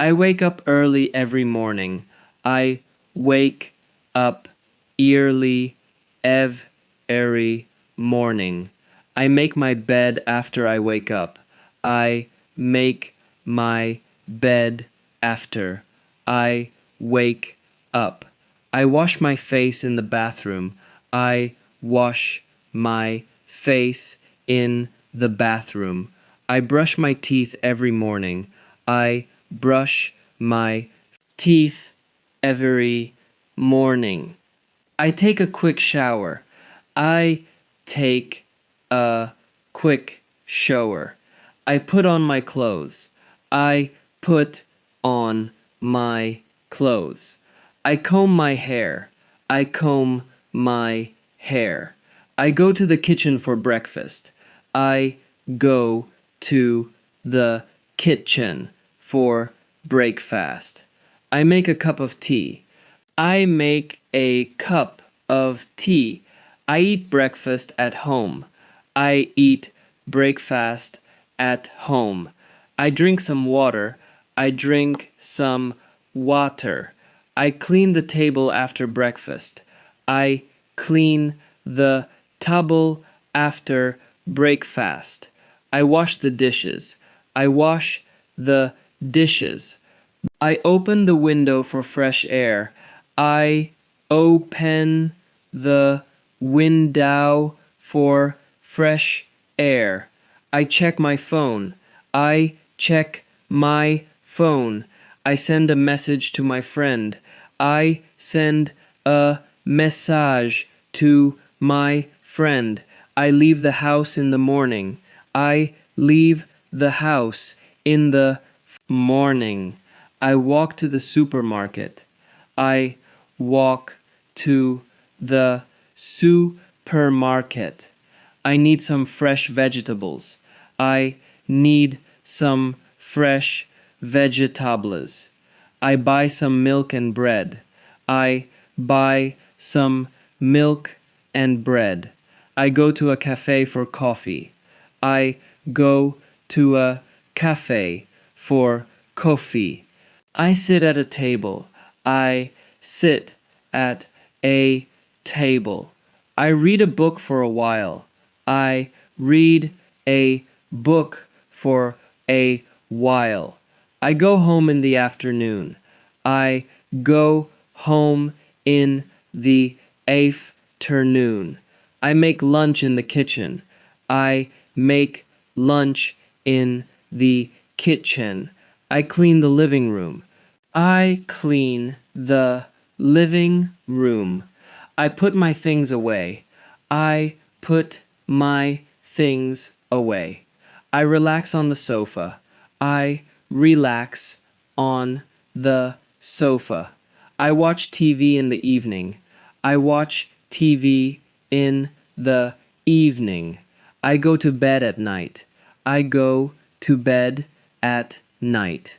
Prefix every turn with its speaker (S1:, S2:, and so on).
S1: I wake up early every morning. I wake up early every morning. I make my bed after I wake up. I make my bed after I wake up. I wash my face in the bathroom. I wash my face in the bathroom. I brush my teeth every morning. I brush my teeth every morning. I take a quick shower. I take a quick shower. I put on my clothes. I put on my clothes. I comb my hair. I comb my hair. I go to the kitchen for breakfast. I go to the kitchen for breakfast. I make a cup of tea. I make a cup of tea. I eat breakfast at home. I eat breakfast at home. I drink some water. I drink some water. I clean the table after breakfast. I clean the table after breakfast. I wash the dishes. I wash the dishes. I open the window for fresh air. I open the window for fresh air. I check my phone. I check my phone. I send a message to my friend. I send a message to my friend. I leave the house in the morning. I leave the house in the morning. I walk to the supermarket. I walk to the supermarket. I need some fresh vegetables. I need some fresh vegetables. I buy some milk and bread. I buy some milk and bread. I go to a cafe for coffee. I go to a cafe for coffee. I sit at a table. I sit at a table. I read a book for a while. I read a book for a while. I go home in the afternoon. I go home in the afternoon. I make lunch in the kitchen. I make lunch in the kitchen. I clean the living room. I clean the living room. I put my things away. I put my things away. I relax on the sofa. I relax on the sofa. I watch TV in the evening. I watch TV in the evening. I go to bed at night. I go to bed at night.